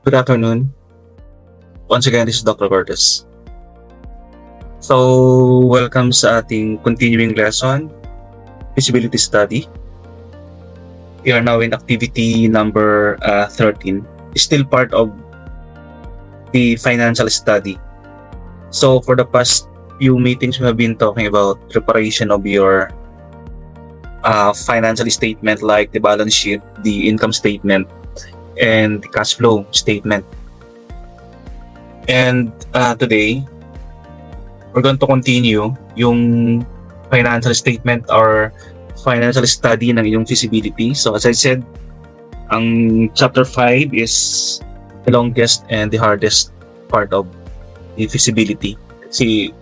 Good afternoon. Once again, this is Dr. Cortez. So, welcome sa ating continuing lesson, Feasibility Study. We are now in activity number 13. It's still part of the financial study. So, for the past few meetings, we have been talking about preparation of your financial statement like the balance sheet, the income statement, and the cash flow statement. And today, we're going to continue yung financial statement or financial study ng iyong feasibility. So as I said, ang chapter 5 is the longest and the hardest part of the feasibility. See,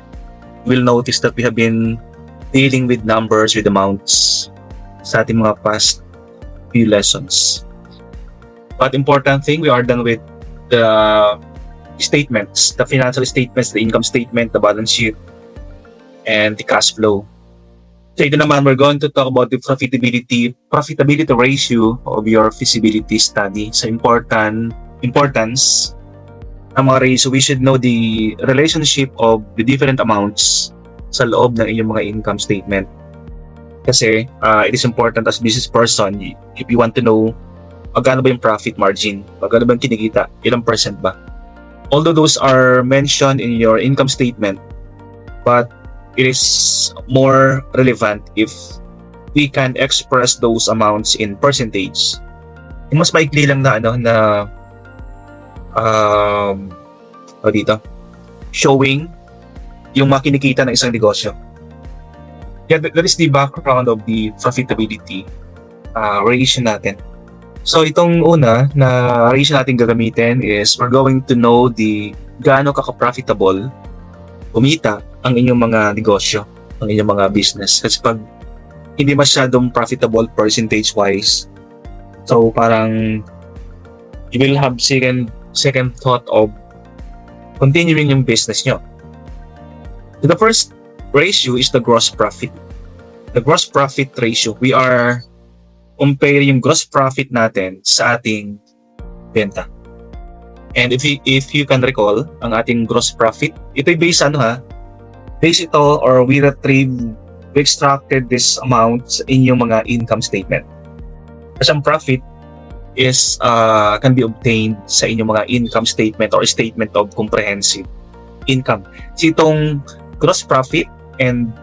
we'll notice that we have been dealing with numbers, with amounts sa ating mga past few lessons. But important thing, we are done with the statements, the financial statements, the income statement, the balance sheet, and the cash flow. So ito naman, we're going to talk about the profitability ratio of your feasibility study. So importance ng mga ratio, we should know the relationship of the different amounts sa loob ng iyong mga income statement. Kasi it is important as business person, if you want to know magkano ba yung profit margin, magkano ba yung kinikita, ilang percent ba. Although those are mentioned in your income statement, but it is more relevant if we can express those amounts in percentage. Yung mas maikli lang na dito, showing yung makinikita ng isang negosyo. Yeah, that is the background of the profitability ratio natin. So itong una na ratio natin gagamitin is we're going to know the gaano ka-profitable kumita ang inyong mga negosyo, ang inyong mga business. Kasi pag hindi masyadong profitable percentage-wise, so parang you will have second thought of continuing yung business nyo. So the first ratio is the gross profit. The gross profit ratio, we are compare yung gross profit natin sa ating benta. And if you can recall, ang ating gross profit, ito'y based based ito or we extracted this amount sa inyong mga income statement. Kasi ang profit is can be obtained sa inyong mga income statement or statement of comprehensive income. So itong gross profit and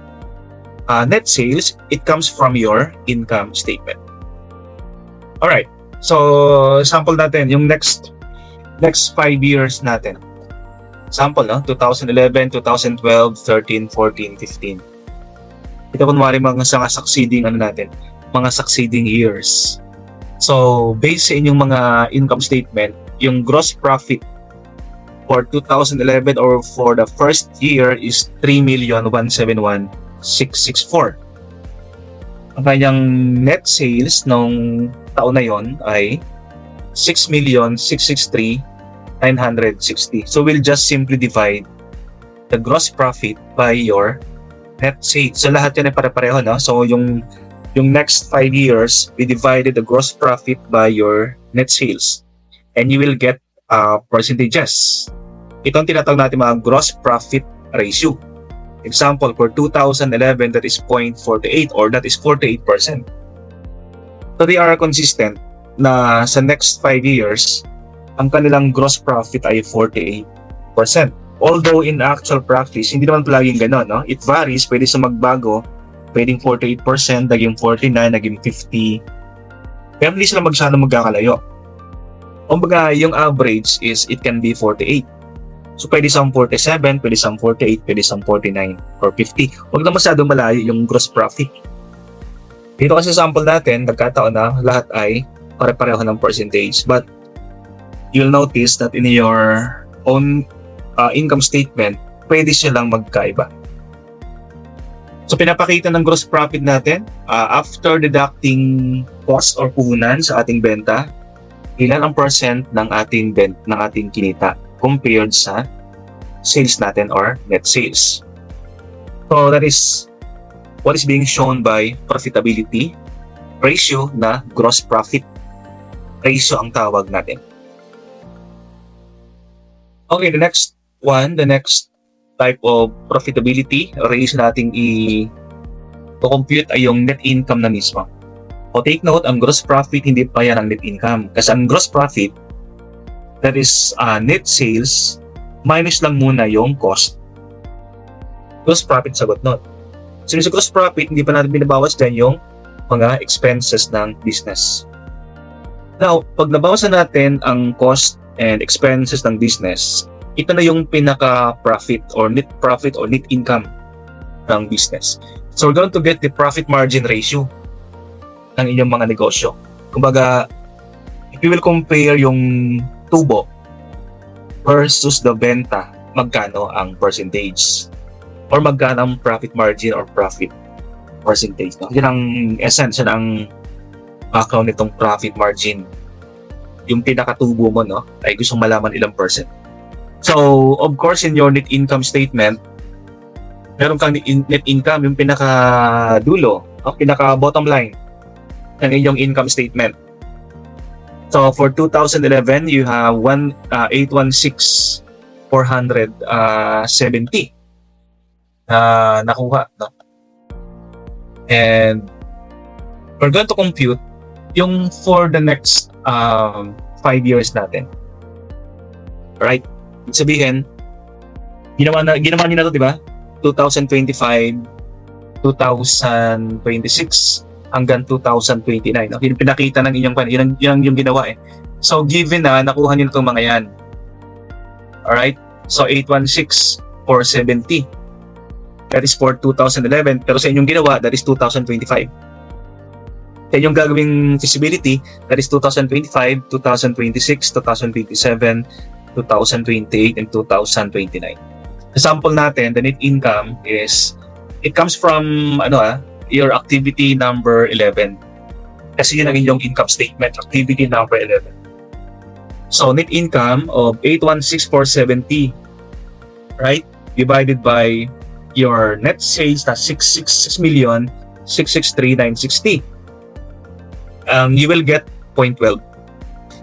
net sales, it comes from your income statement. Alright, so sample natin yung next 5 years natin. Sample, no? 2011, 2012, 13, 14, 15. Ito kunwari mga succeeding mga succeeding years. So, based sa inyong mga income statement, yung gross profit for 2011 or for the first year is 3,171,664. Ang kanyang net sales nung taon na yon ay 6,663,960. So we'll just simply divide the gross profit by your net sales. So lahat yan ay pare-pareho, no? So yung next 5 years, we divided the gross profit by your net sales. And you will get percentages. Ito ang tinatawag natin mga gross profit ratio. Example, for 2011, that is 0.48 or that is 48%. So they are consistent na sa next 5 years, ang kanilang gross profit ay 48%. Although in actual practice, hindi naman palaging gano'n, no? It varies, pwede sa magbago, pwedeng 48%, naging 49%, naging 50%. Pero hindi sila masyadong magkakalayo. Kumbaga, yung average is it can be 48. So pwede sa 47, pwede sa 48, pwede sa 49 or 50. Huwag na masyadong malayo yung gross profit. Dito kasi sample natin, nagkataon na lahat ay pare-pareho ng percentage. But you'll notice that in your own income statement, pwede silang magkaiba. So pinapakita ng gross profit natin, after deducting cost or puhunan sa ating benta, ilan ang percent ng ating kinita compared sa sales natin or net sales. So that is what is being shown by profitability ratio na gross profit ratio ang tawag natin. Okay, the next type of profitability range nating i-compute ay yung net income na mismo. O take note, ang gross profit hindi pa yan ang net income. Kasi ang gross profit, that is net sales, minus lang muna yung cost. Gross profit sagot nun. So sa gross profit, hindi pa natin binabawas dyan yung mga expenses ng business. Now, pag nabawasan natin ang cost and expenses ng business, ito na yung pinaka-profit or net income ng business. So we're going to get the profit margin ratio ng inyong mga negosyo. Kumbaga, if you will compare yung tubo versus the benta, magkano ang percentage or magkano ang profit margin or profit percentage. No? Yan ang essence, yan ang background nitong profit margin. Yung pinakatubo mo, no, ay gusto malaman ilang percent. So, of course, in your net income statement, meron kang net income, yung pinaka-dulo, no, pinaka-bottom line ng inyong income statement. So, for 2011, you have 816,470 nakuha. No? And we're going to compute yung for the next 5 years natin. Right? Ibig sabihin, ginawa niyo na to, di ba? 2025, 2026, hanggang 2029. No? Yung pinakita ng inyong pan, yun yung ginawa eh. So, given na nakuha niyo itong mga yan. Alright? So, 816,470. That is for 2011. Pero sa inyong ginawa, that is 2025. Sa inyong gagawing feasibility, that is 2025, 2026, 2027, 2028, and 2029. The sample natin, the net income is, it comes from, your activity number 11. Kasi yun ang inyong income statement, activity number 11. So, net income of 816,470, right? Divided by your net sales na 663,960. You will get 0.12.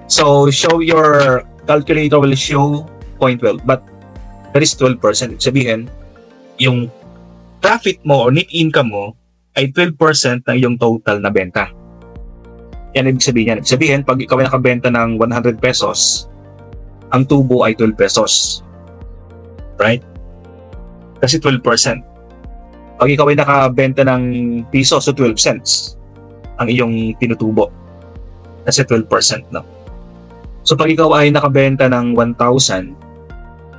So, your calculator will show 0.12, but that is 12%. Ibig sabihin, yung profit mo or net income mo ay 12% ng yung total na benta. Yan ibig sabihin yan. Ibig sabihin, pag ikaw ay nakabenta ng 100 pesos, ang tubo ay 12 pesos. Right? Kasi 12%. Pag ikaw ay nakabenta ng piso, so 12 cents ang iyong tinutubo. Kasi 12%, no? So pag ikaw ay nakabenta ng 1,000,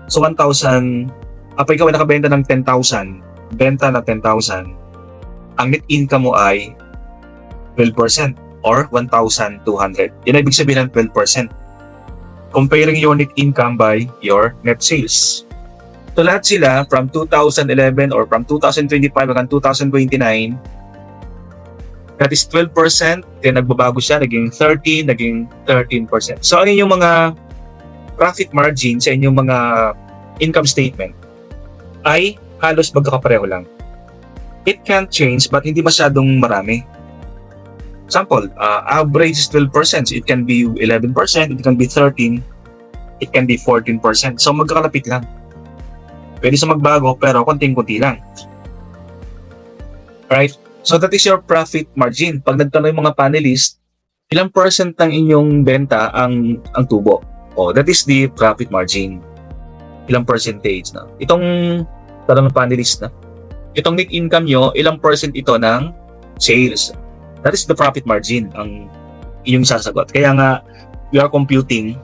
so 1,000, pag ikaw ay nakabenta ng 10,000, benta na 10,000, ang net income mo ay 12% or 1,200. Yan ay ibig sabihin ng 12%. Comparing your net income by your net sales. So lahat sila from 2011 or from 2025 hanggang 2029, that is 12%, then nagbabago siya, naging 30, naging 13%. So ano yung mga profit margin sa inyong mga income statement ay halos magkakapareho lang. It can change but hindi masyadong marami. Example, average is 12%. So it can be 11%, it can be 13%, it can be 14%. So magkakalapit lang. Pwede sa magbago pero konting-kunti lang. Right? So that is your profit margin. Pag nagtanong yung mga panelists, ilang percent ng inyong benta ang tubo? Oh, that is the profit margin. Ilang percentage na. Itong tanong ng panelist na. Itong net income nyo, ilang percent ito ng sales? That is the profit margin ang inyong sasagot. Kaya nga, we are computing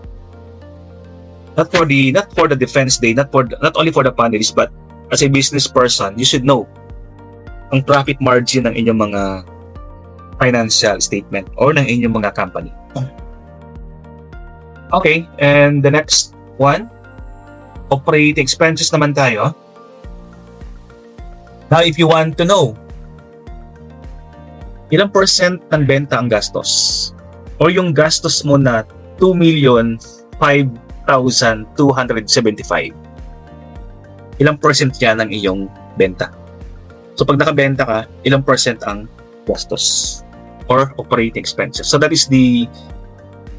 not for the defense day, not only for the panelists, but as a business person, you should know ang profit margin ng inyong mga financial statement or ng inyong mga company. Okay, and the next one, operating expenses naman tayo. Now, if you want to know ilang percent ng benta ang gastos or yung gastos mo na 2,005,275, ilang percent yan ang iyong benta? So pag nakabenta ka, ilang percent ang gastos or operating expenses? So that is the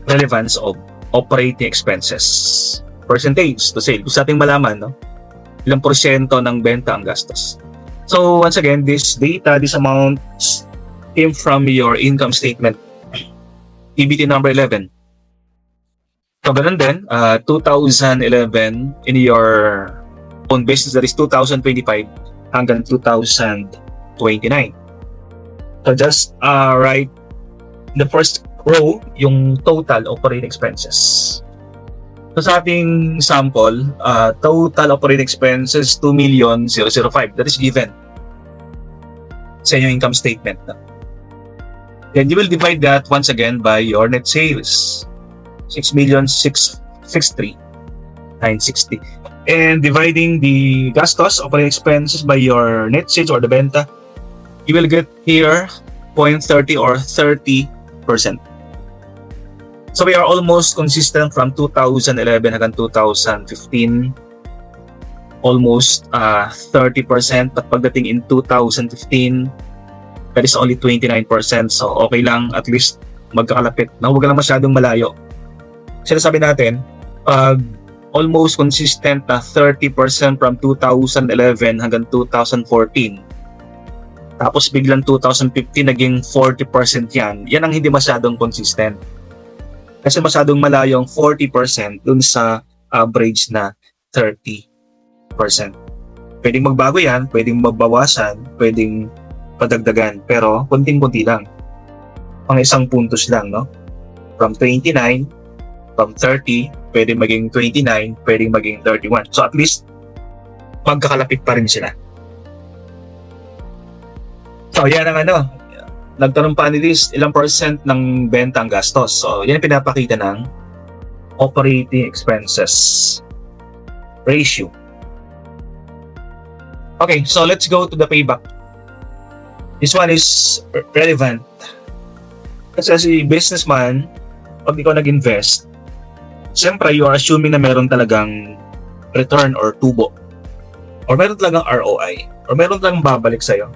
relevance of operating expenses. percentage to sale. Gusto nating malaman, no? Ilang porsyento ng benta ang gastos. So, once again, this data, this amounts came from your income statement. EBT number 11. So, ganun din, 2011 in your own business, that is 2025 hanggang 2029. So, just write the first row, yung total operating expenses. So, sa ating sample, total operating expenses, 2,000,005. That is given sa inyong income statement. Then, you will divide that once again by your net sales. 6,663,960. And dividing the gastos, operating expenses by your net sales or the benta, you will get here 0.30 or 30%. So we are almost consistent from 2011 hanggang 2015. Almost 30%. But pagdating in 2015, that is only 29%. So okay lang, at least magkakalapit. Huwag ka lang masyadong malayo. Sinasabi natin, almost consistent na 30% from 2011 hanggang 2014. Tapos biglang 2015 naging 40% yan. Yan ang hindi masyadong consistent. Kasi masyadong malayo ang 40% dun sa average na 30%. Pwedeng magbago yan, pwedeng magbawasan, pwedeng padagdagan. Pero konting-kunti lang. Pang isang puntos lang, no? From 29, from 30, pwedeng maging 29, pwedeng maging 31. So at least, magkakalapit pa rin sila. So yan ang nagtanong panelist, ilang percent ng benta ang gastos. So yan ang pinapakita ng operating expenses ratio. Okay, so let's go to the payback. This one is relevant. Kasi as a businessman, pag ikaw nag-invest, siyempre, you are assuming na meron talagang return or tubo. Or meron talagang ROI. Or meron talagang babalik sa'yo.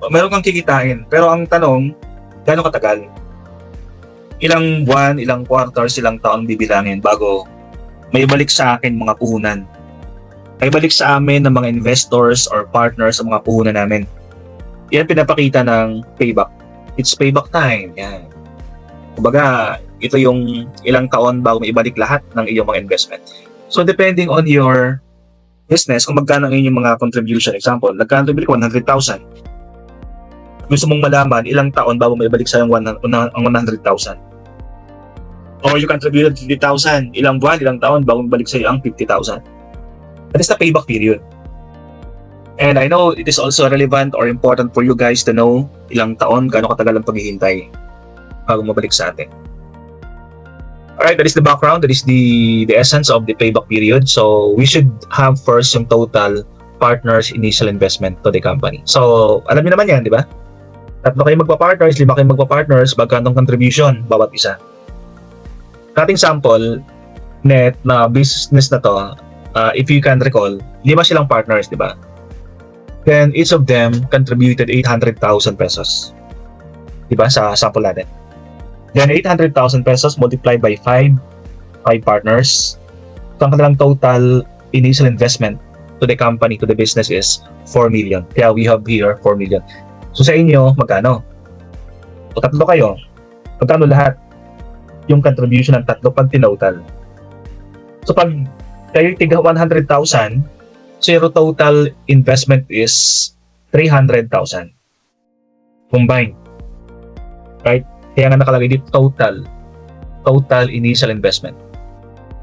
O meron kang kikitain. Pero ang tanong, gaano katagal? Ilang buwan, ilang quarters, ilang taon bibilangin bago may balik sa akin mga puhunan. May balik sa amin ng mga investors or partners sa mga puhunan namin. Yan pinapakita ng payback. It's payback time. Yan. Kumbaga, ito yung ilang taon bago maibalik lahat ng iyong mga investment. So, depending on your business, kung magkano ang inyong mga contribution. Example, nag-contribute ko 100,000. Gusto mong malaman ilang taon bago maibalik sa ang 100,000. Or you contributed 50,000. Ilang buwan, ilang taon bago maibalik sa iyo ang 50,000. That is the payback period. And I know it is also relevant or important for you guys to know ilang taon, gaano katagal ang paghihintay bago mabalik sa atin. Alright, that is the background. That is the essence of the payback period. So, we should have first yung total partners initial investment to the company. So, alam niyo naman yan, di ba? 3 kayo magpa-partners, 5 kayo magpa-partners, magkano contribution bawat isa. Ating sample, net na business na to, if you can recall, 5 silang partners, di ba? Then, each of them contributed 800,000 pesos. Di ba? Sa sample natin. Then 800,000 pesos multiplied by 5 partners. So ang kanilang total initial investment to the company, to the business is 4 million. Kaya we have here 4 million. So sa inyo, magkano? O 3 kayo. Magkano lahat? Yung contribution ng 3 pag tinotal. So pag kayo tiga 100,000, so your total investment is 300,000. Combined. Right? Kaya nga nakalagay dito total initial investment.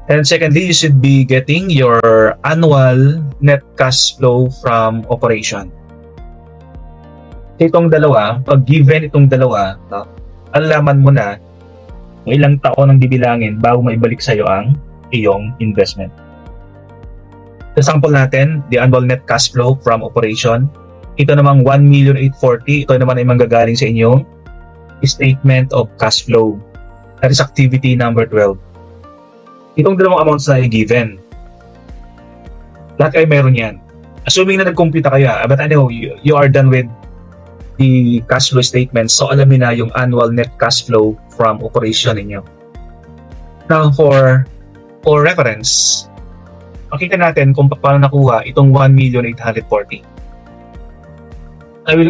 And secondly, you should be getting your annual net cash flow from operation. Itong dalawa, pag given itong dalawa, no, alaman mo na kung ilang taon ang bibilangin bago maibalik sa iyo ang iyong investment. Sa sample natin, the annual net cash flow from operation, ito namang 1,840,000. Ito naman ay manggagaling sa inyong statement of cash flow. That is activity number 12. Itong dalawang amounts na i-given. Lahat kayo meron yan. Assuming na nag-compute kayo, but I know you are done with the cash flow statement, so alamin na yung annual net cash flow from operation ninyo. Now for for reference, makita natin kung paano nakuha itong 1,840,000.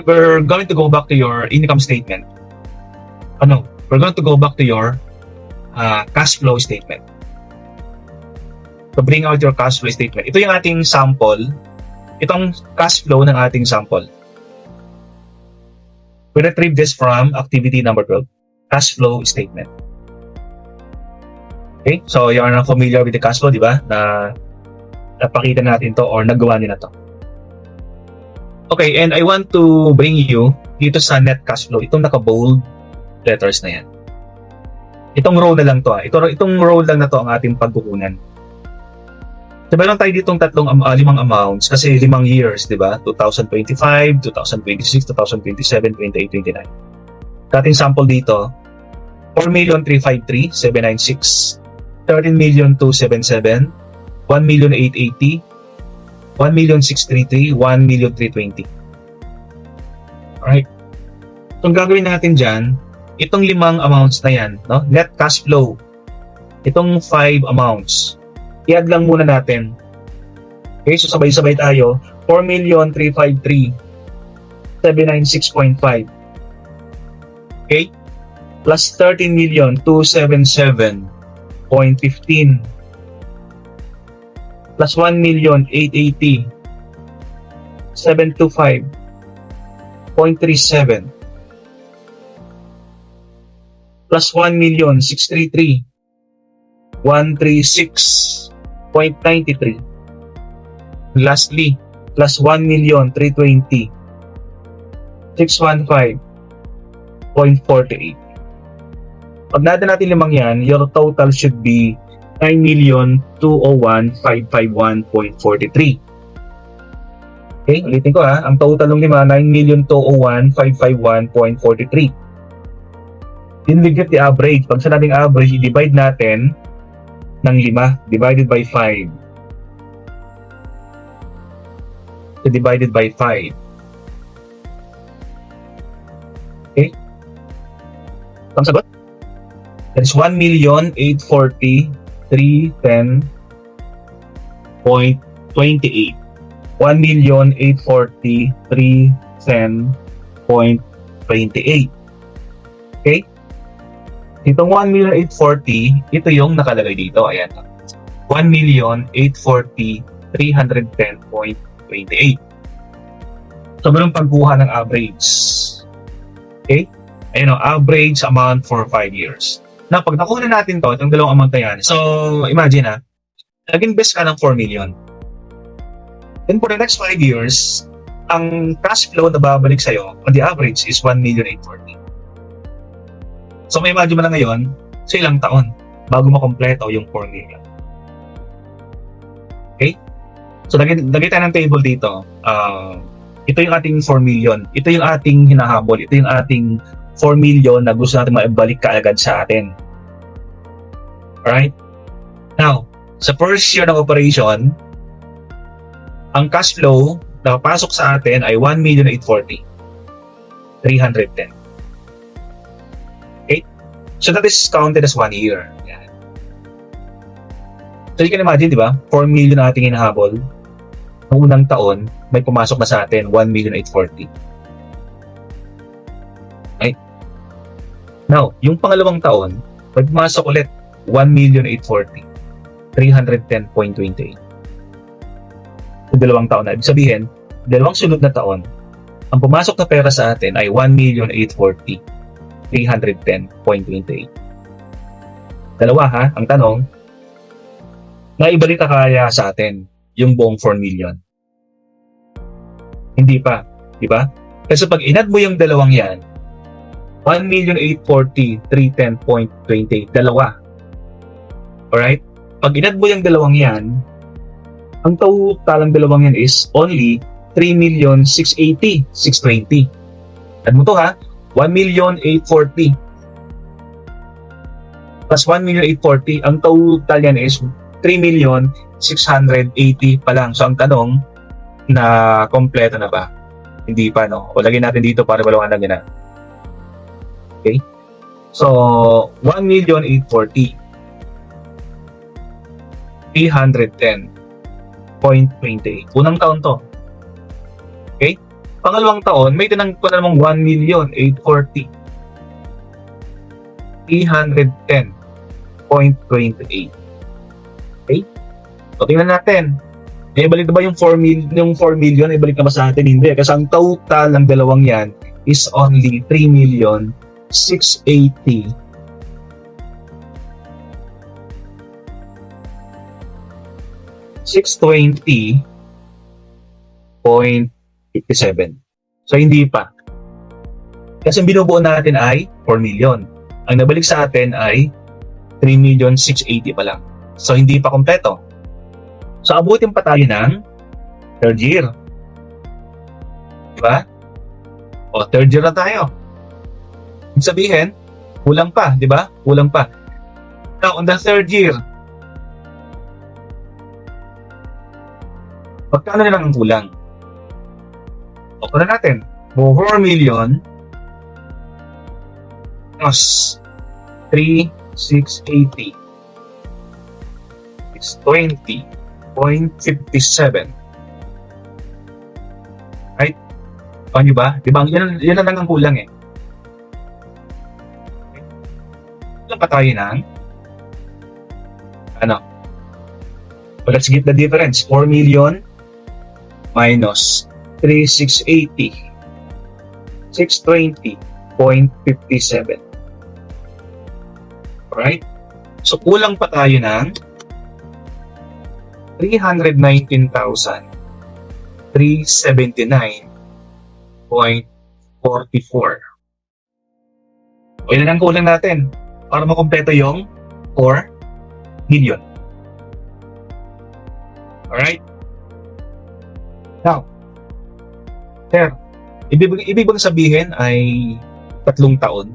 We're going to go back to your income statement. We're going to go back to your cash flow statement. To bring out your cash flow statement. Ito yung ating sample. Itong cash flow ng ating sample. We retrieve this from activity number 12, cash flow statement. Okay, so you are now familiar with the cash flow, di ba? Na napakita natin to or nagawa nyo na to. Okay, and I want to bring you dito sa net cash flow. Itong naka-bold letters na yan. Itong row na lang to. Itong row lang na to ang ating pagkukunan. Diba lang tayo ditong limang amounts kasi 5 years, di ba? 2025, 2026, 2027, 28, 29. Ating sample dito, 4,353,796, 13,277, 1,880, 1,633, 1,320. Alright. Itong gagawin natin dyan, itong 5 amounts na yan, no? Net cash flow. Itong 5 amounts. I-add lang muna natin. Okay, so sabay-sabay tayo. 4,353,796.5. Okay? Plus 13,277.15. Plus 1,880,725.37. Plus 1,633,136.93. Lastly, plus 1,320,615.48. Pag natin 5 yan, your total should be 9,201,551.43. Okay, ulitin ko ha. Ang total ng 5, 9,201,551.43. Then we get the average. Pag sinabing average, i-divide natin ng 5 divided by 5. So divided by 5. Okay? Ang sagot? That is 1,840,310.28. 1,840,310.28. Okay? Itong 1,840,000, ito yung nakalagay dito. Ayan. 1,840,310.28. So, meron pagkuha ng average. Okay? Ayan o, average amount for 5 years. Na, pag nakuha na natin to, itong dalawang amount na yan. So, imagine ha, nag-invest ka ng 4 million. Then for the next 5 years, ang cash flow na babalik sa'yo, on the average, is 1,840,000. So, may imagine mo na ngayon, sa ilang taon, bago makompleto yung 4 million. Okay? So, lagay tayo ng table dito. Ito yung ating 4 million. Ito yung ating hinahabol. Ito yung ating 4 million na gusto natin maibalik kaagad sa atin. Alright? Now, sa first year ng operation, ang cash flow na pasok sa atin ay 1,840,310. Okay? So that is counted as 1 year. Yan. So you can imagine, di ba? 4 million na ating hinahabol. Noong unang taon, may pumasok na sa atin 1,840,000. Right? Now, yung pangalawang taon, may pumasok ulit 1,840,000. 310.28. So, 2 taon na. Ibig sabihin, 2 sunod na taon, ang pumasok na pera sa atin ay 1,840,310.28. Dalawa ha, ang tanong, naibalik na kaya sa atin yung buong 4 million? Hindi pa, di ba? Kasi pag inad mo yung dalawang yan, 1,840,310.28, dalawa. Alright? Pag inad mo yung dalawang yan, ang total ng dalawang yan is only 3,680,620. Add mo to ha, 1,840,000 plus 1,840,000, ang total yan is 3,680,000 pa lang. So ang tanong, na kompleto na ba? Hindi pa, no? O lagyan natin dito para balungan lang na. Okay? So, 1,840,000. 310.28. Unang taon to. Okay? Pangalawang taon, may tinanggap ko na namang 1,840,000. 310.28. Okay? So, tingnan natin. Ibalik na ba yung 4 million? Ibalik na ba sa atin? Hindi. Kasi ang total ng dalawang yan is only 3,680,000. 620.57. So, hindi pa. Kasi ang binubuo natin ay 4 million. Ang nabalik sa atin ay 3,680,000 pa lang. So, hindi pa kompleto. So, abutin pa tayo ng third year. Diba? O, third year na tayo. Ibig sabihin, kulang pa, di ba? Kulang pa. Now, on the third year, magkano na lang ang kulang? O, kunan natin. 4 million plus 3,680 is 20.57. Right? Paano nyo ba? Diba? Yan na lang ang kulang eh. Kulang pa tayo ng ano? Well, let's get the difference. 4 million minus 3,680. 620.57. Alright? So, kulang pa tayo ng 319,379.44. O, ilan ang kulang natin para makumpleto yung 4 million. Alright? Now, sir, ibig bang sabihin ay 3 taon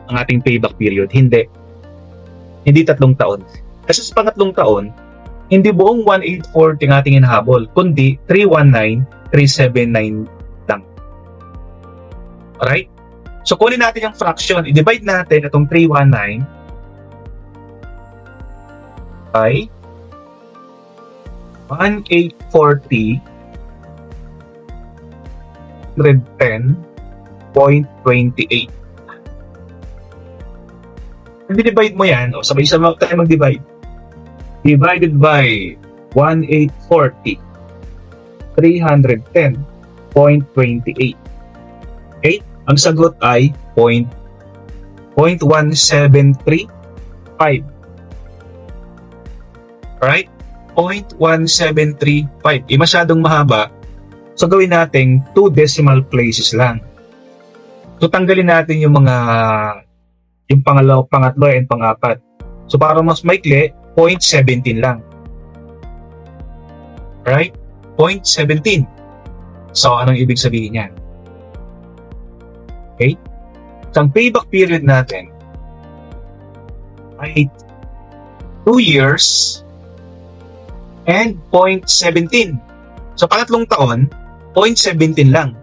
ang ating payback period? Hindi 3 taon. Kasi sa pangatlong taon, hindi buong 1,840 ang ating hinahabol, kundi 319,379 lang. Alright? So, kunin natin yung fraction. I-divide natin itong 319 by 1,840 110.28. Divide mo yan, o sabay-sabay tayo mag-divide. Divided by 1,840, 310.28. Okay? Ang sagot ay 0.1735. Alright? 0.1735. Masyadong mahaba. So, gawin natin 2 decimal places lang. So, tanggalin natin yung mga yung pangatlo, and pang-apat. So, para mas maikli, 0.17 lang. Right? 0.17. So, anong ibig sabihin yan? Okay? So, ang payback period natin ay 2 years and 0.17. So, pangatlong taon, 0.17 lang.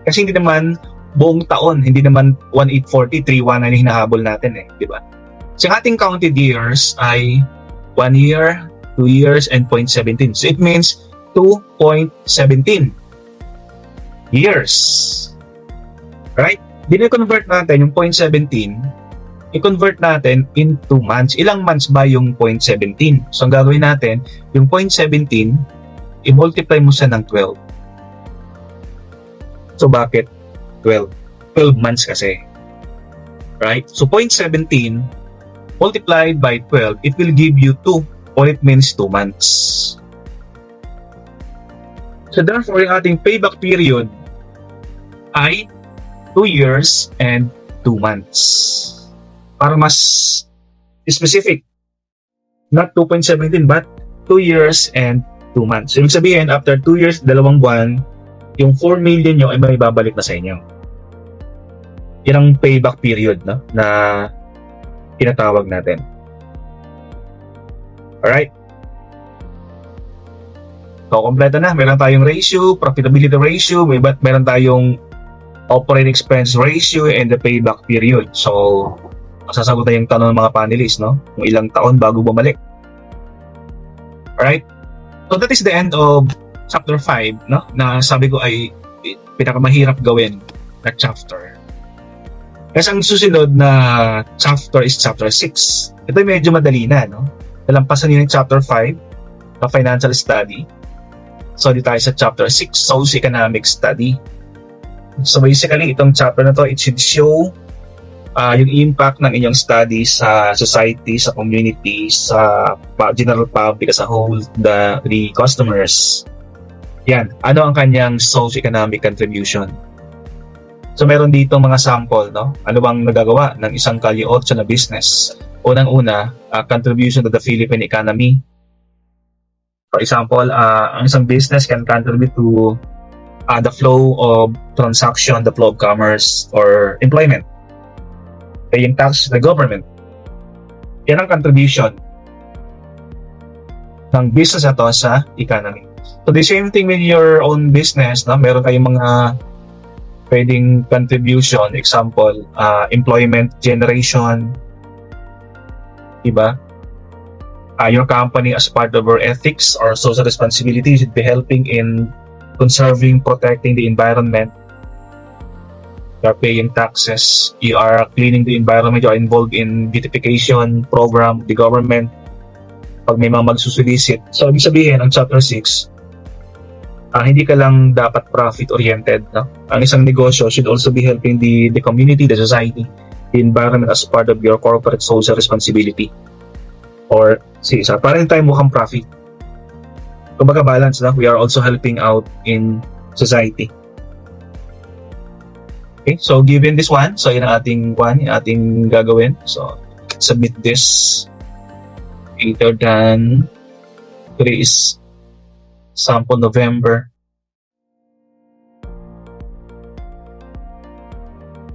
Kasi hindi naman buong taon, hindi naman 1,840, 319 ang hinahabol natin eh, di ba? So, ang ating counted years ay 1 year, 2 years, and 0.17. So, it means 2.17 years. Right? Dine-convert natin yung 0.17, i-convert natin into months. Ilang months ba yung 0.17? So, ang gagawin natin, yung 0.17, i-multiply mo siya ng 12. So, bakit 12? 12 months kasi. Right? So, 0.17 multiplied by 12, it will give you 2, or it means 2 months. So, therefore, yung ating payback period ay 2 years and 2 months. Para mas specific. Not 2.17, but 2 years and 2 months. So, ibig sabihin, after 2 years, 2 buwan, yung 4 million nyo ay may babalik na sa inyo. Yan ang payback period, no, na tinatawag natin. Alright? So, kompleto na. Meron tayong ratio, profitability ratio, meron tayong operating expense ratio, and the payback period. So, masasagot na yung tanong ng mga panelists, no? Kung ilang taon bago bumalik. Alright? So that is the end of chapter 5, no? Na sabi ko ay pinakamahirap gawin na chapter. Kasi ang susunod na chapter is chapter 6. Ito ay medyo madali na, no? Nalampasan yun yung chapter 5, na financial study. So, dito tayo sa chapter 6, socio-economic study. So, basically, itong chapter na to, it should show yung impact ng inyong study sa society, sa community, sa general public as a whole, the customers. Yan. Ano ang kanyang socio-economic contribution? So, meron dito mga sample, no? Ano bang nagagawa ng isang Kalye 8 na business? Unang-una, contribution to the Philippine economy. For example, ang isang business can contribute to the flow of transaction, the flow of commerce, or employment. Paying tax to the government. Yan ang contribution ng business na to sa economy. So the same thing with your own business, no? Meron kayong mga pwedeng contribution, example, employment generation, diba? Your company as part of our ethics or social responsibility should be helping in conserving, protecting the environment. You are paying taxes, you are cleaning the environment, you are involved in beautification program, the government, pag may mga magsusulisit. So, ibig sabihin, ang chapter 6, hindi ka lang dapat profit-oriented. No? Ang isang negosyo should also be helping the community, the society, the environment as part of your corporate social responsibility. Or, para rin tayo mukhang profit. Kumbaga balance na, we are also helping out in society. Okay, so given this one, so yun ang ating gagawin. So, submit this later than today is sample November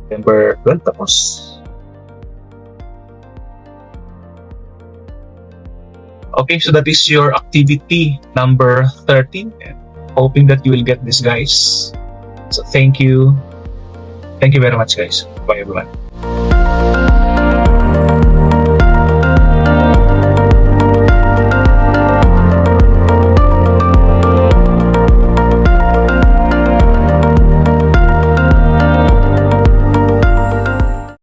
12 tapos. Okay, so that is your activity number 13. And hoping that you will get this, guys. So thank you. Thank you very much, guys. Bye, everyone.